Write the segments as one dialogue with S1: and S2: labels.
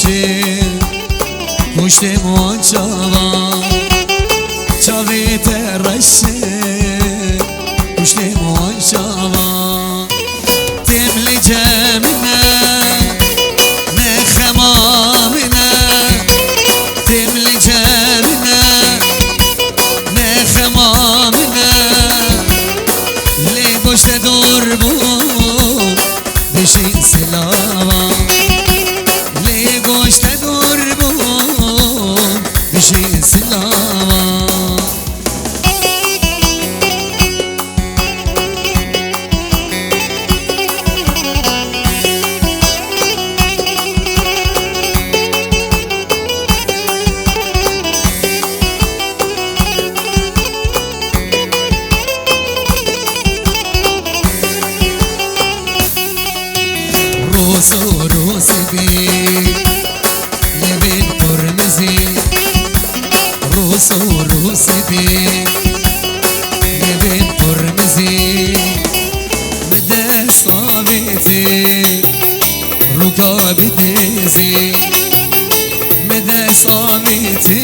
S1: رشه کشته ما چاوا چاویت رشه کشته ما چاوا تملی جمینه نخمامینه تملی جمینه نخمامینه لی گشت دور بود بشین سلاوا لی گشت دور بود بشین سلاوا روس بی لبین قرمزی روس بی لبین قرمزی بده صابتی رکاب دیزی بده صابتی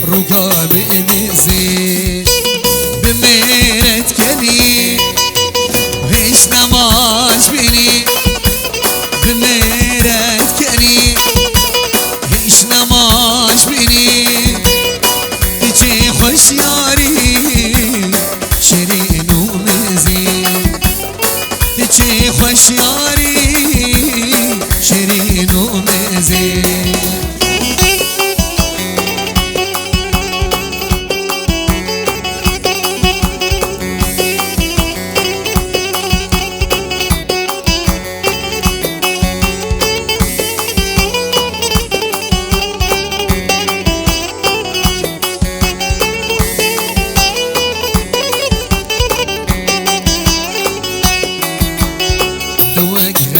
S1: رکاب دیزی بمیرت کنی هیچ نماز بینی بمیرت کنی هیچ نماز بینی چه خوشیاری شیرین و مزی چه خوشیاری شیرین و مزی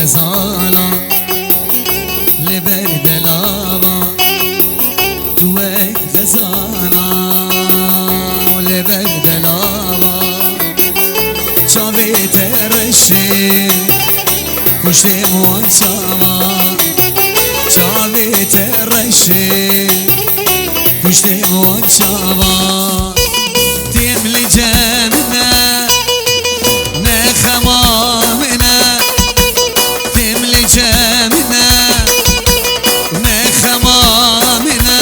S1: غزالا لبر دلاوا دوك غزالا لبر دلاوا چاوی ترشه کشته موچاوا چاوی ترشه کشته موچاوا تملی جمنه نخمامنه تملی جمنه نخمامنه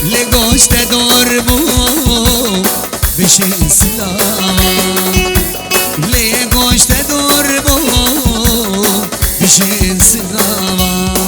S1: لگوشت دور بود بشین سلاوا لگوشت دور بود بشین سلاوا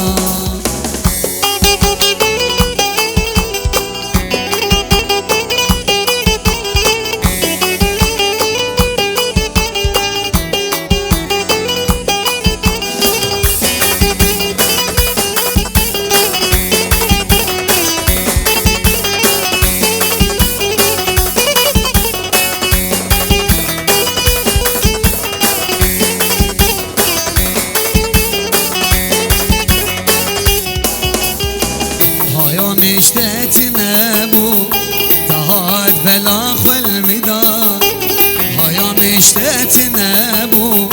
S1: مشتتنا بو تهاد بلا خل مدان هايا مشتتنا بو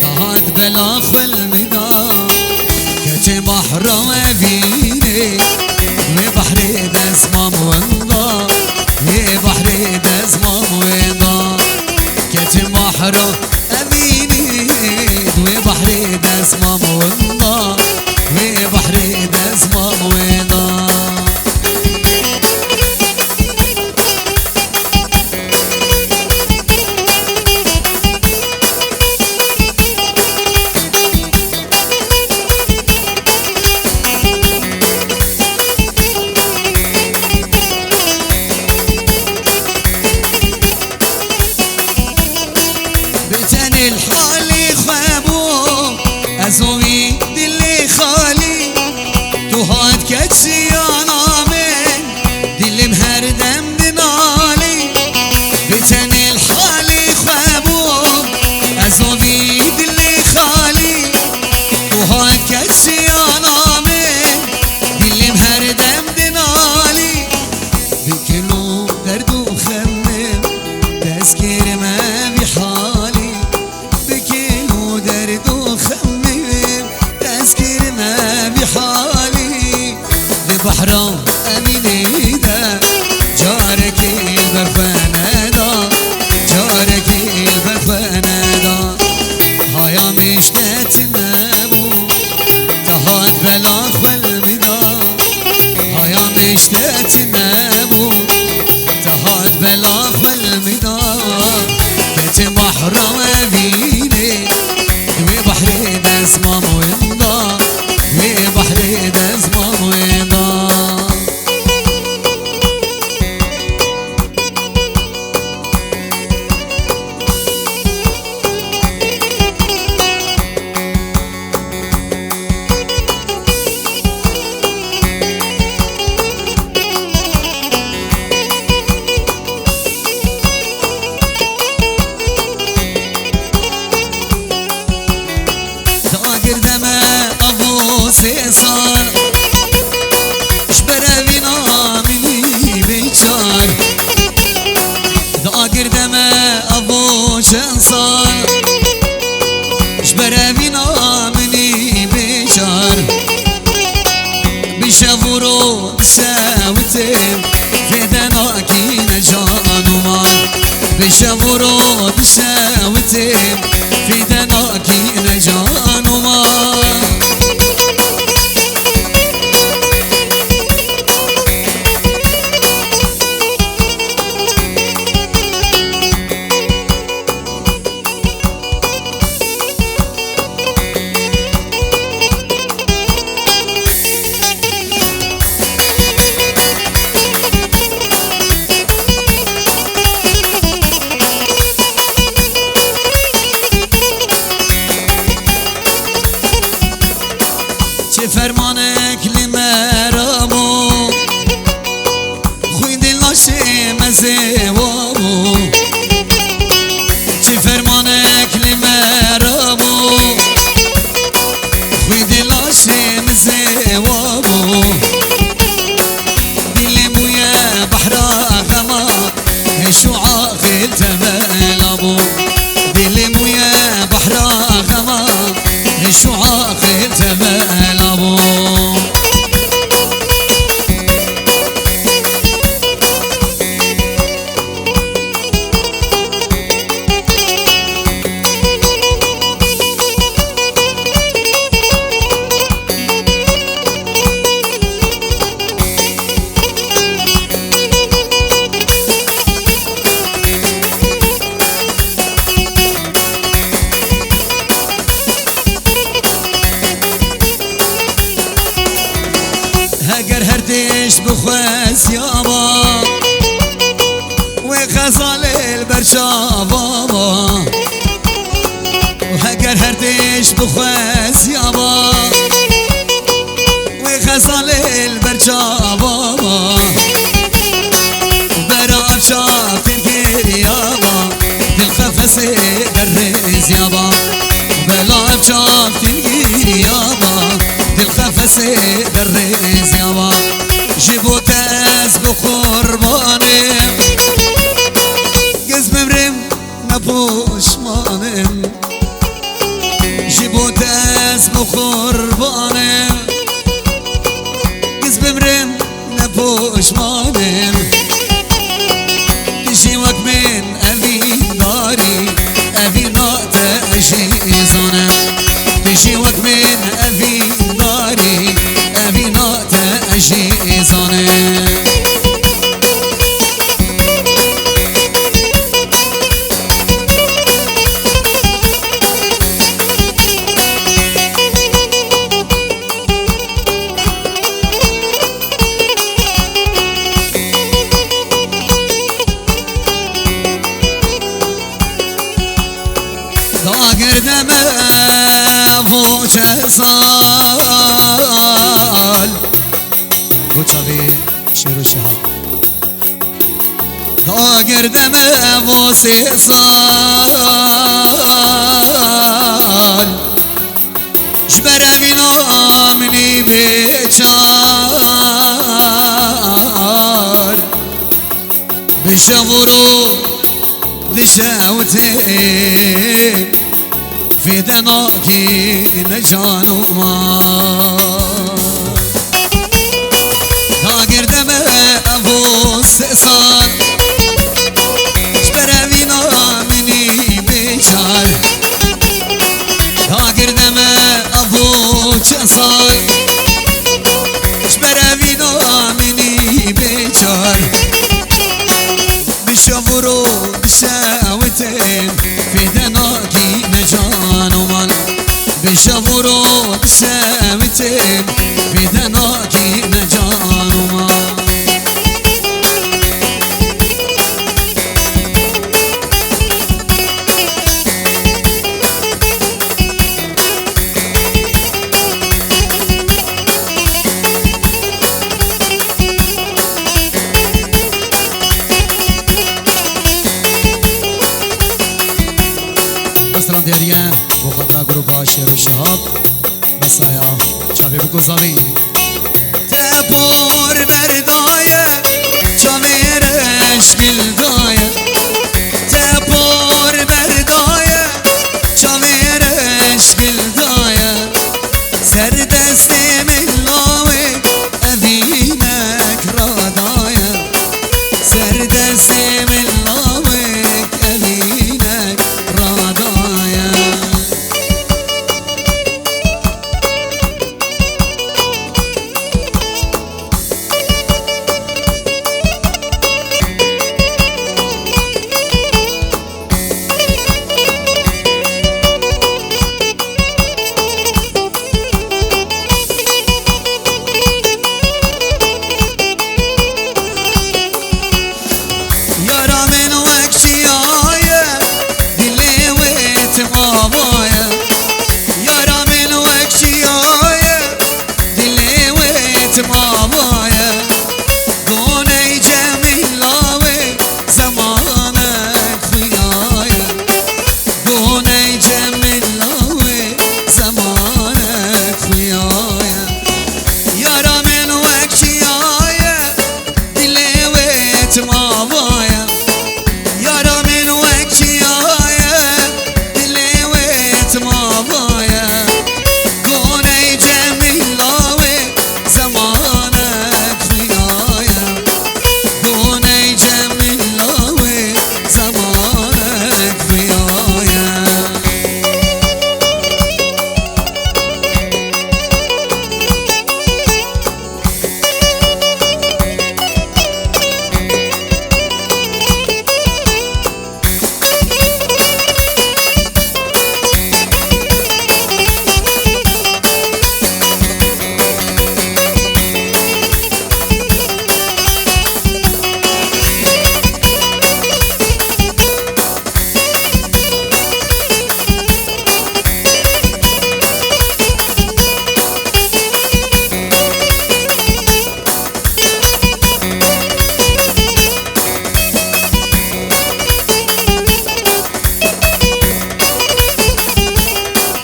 S1: تهاد بلا خل مدان كتي بحر وفيني وبحر دزمام ونضا وبحر دزمام ونضا كتي بحر أبيني وبحر دزمام ونضا وبحر دزمام ونضا الحالي خوابو ازوي دلي خالي تهاد كتسي انا من دلي مهردم بنالي بتن الحالي خوابو ازوي دلي خالي تهاد كتسي انا من دلي مهردم بنالي بكلو دردو خمم تذكير ما بحالي درد وخمم تذكر ما بحرام امینی ده جارکی برفنه دا جارکی برفنه دا هایا مشکت نبو تهات بلا خل میدا هایا مشکت نبو تهات بلا خل میدا کت محرم امینی وی بحری دزمام ویندا وی بحری دزمام ویندا سال اشبر وینا منی بیچار دا گردم ابو چند سال اشبر وینا منی بیچار بشورو بشوتم فدنا کی نجانو مال بشورو بشوتم فدنا کی نجانو مال فرمانك لمرامو خوي دلاشي مزيوامو چه فرمانك لمرامو خوي دلاشي مزيوامو دلي مويا بحرا غما هشو عاقل تبالابو دلي مويا بحرا غما هشو عاقل تبالابو هگر هردش بخواست یابا وغزال البرشابا وهگر هردش بخواست یابا وغزال البرشابا برا شاف تنكر يابا دل قفص درز يابا بلا شاف تنكر يابا القفص درز يابا جيبوت از بقربانم قزم مرم نبوشمانم جيبوت از بقربانم قزم مرم نبوشمانم جيوك من أبي داري أبي نات أجيزانم جيوك من أبي داري أبي نات أجيزانم گردم فوچ سال بوچاوی شروع شهر دا گردم واسه سال شبرقی نامنی بیچار بشورو دشوته فدناكي نجانو ما دم ابو سسان شبروینا منی بیچار داگر دم ابو چسان شبروینا منی بیچار بشورو بشاوتين في دناكي نجان ومال بشورو بشاوتين في دناكي نجان ومال سلام دیاریم بخاطر گروه شعر و شهاب بسایا چاوی بکو زاوی تپور بردایه چاویرش گلدایه تپور بردایه چاویرش گلدایه سر دست ملاوه اوینک رادایه سر دست ملاوه اوینک رادایه یارا من وکشیایه دلی ویت مابایه یارا من وکشیایه دلی ویت مابایه گونه جمیلاوه زمانک خویایه گونه جمیلاوه زمانک خویایه یارا من وکشیایه دلی ویت مابایه یارا من وکشیایه دلی ویت مابایه گونه جمیلاوه زمانک خویایه گونه جمیلاوه زمانک خویایه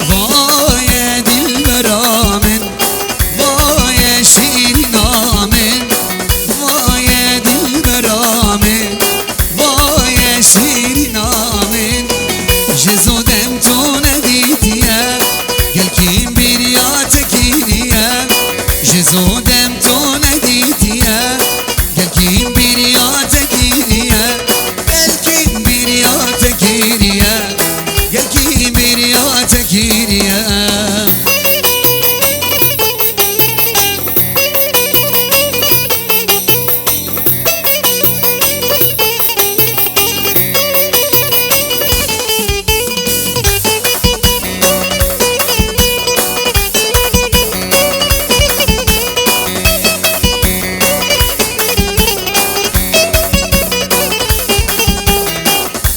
S1: وای دلبرامن وای شیرینامن وای دلبرامن وای شیرینامن جزودم تو ندیدیه گل کیم بیریات کیریه جزودم تو ندیدیه گل کیم بیریات کیریه گل کیم بیریات کیریه گل کیم بیریات کیریه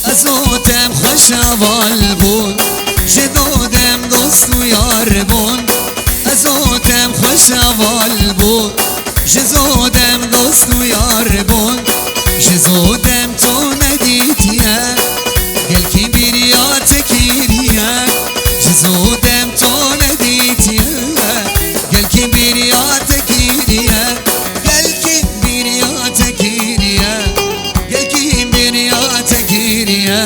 S1: ازودم خوش اول بود جدودم دوست و یار بود ازودم خوش اول بود جزودم دوست و یار بود جزودم تو ندیدیه گل کی بیریات کیریه جزودم تو ندیدیه گل کی بیریات کیریه گل کی بیریات کیریه گل کی بیریات کیریه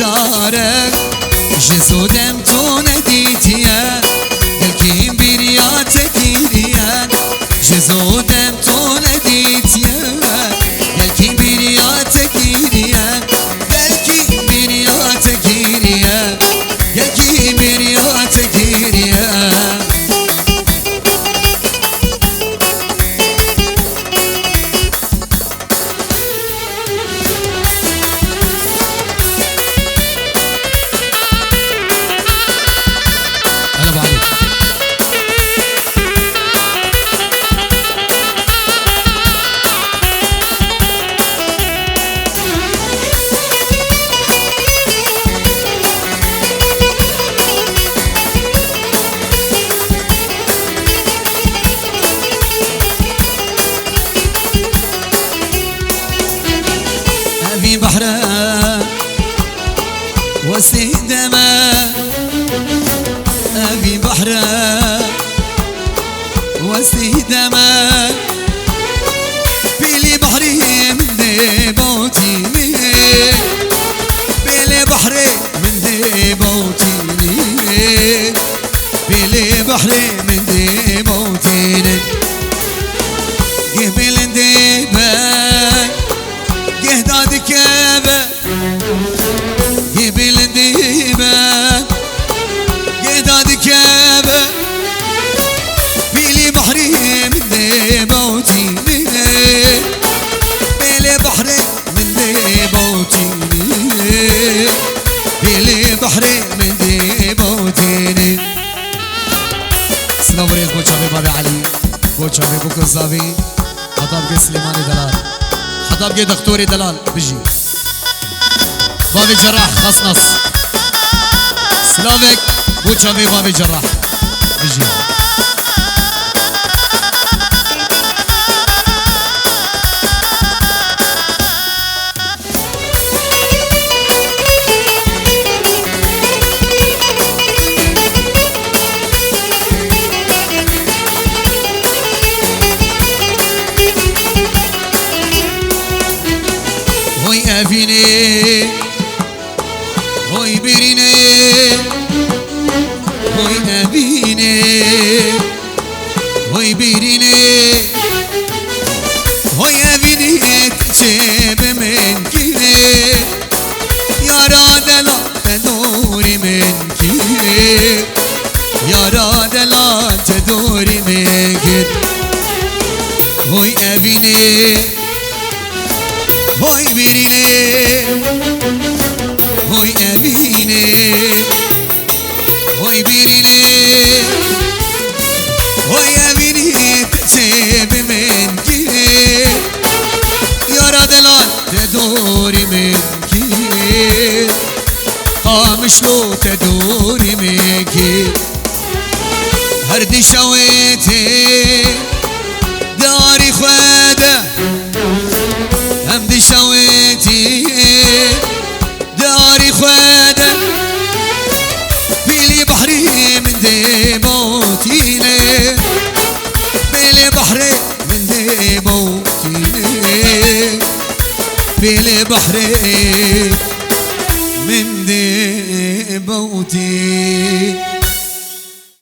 S1: جارك جزودم تو ندیتیه دلکیم بیریات گیریه جزودم تو ندیتیه دلکیم بیریات گیریه دلکیم بیریات گیریه دلکیم بیریات گیریه بحره وسيدما أبي بحره وسيدما بيلي بحري من دي بوتيني بيلي بحري من دي بوتيني بيلي بحري من دي بوتيني قبل دي باك قهداد كابه قبل ديبه قهداد كابه بيلي بحري من ديبه وتيني بيلي بحري من ديبه وتيني بيلي بحري من ديبه وتيني سلام بريد بوشافي بابي علي بوشافي بوكو الزافي خطاب سليماني دلال خطاب دكتوري دلال بيجي بابي جراح نص سلامك بوشافي بابي جراح بيجي هوي أفيني هوي بيريني هوي أبيني هوي بيريني هوي أبيني تجيب منك يا راد لا تدوري منك يا راد لا تدوري منك هوي أبيني هوي بيريني هوي أبيني هوي بيريني هوي أبيني تسيب منك يا رادلان تدوري منك قامش لو تدوري منك هردي شويتي داري خواده همدي شويتي داري خواده بيلي بحري من دي موتيني بيلي بحري من دي موتيني بيلي بحري من دي موتي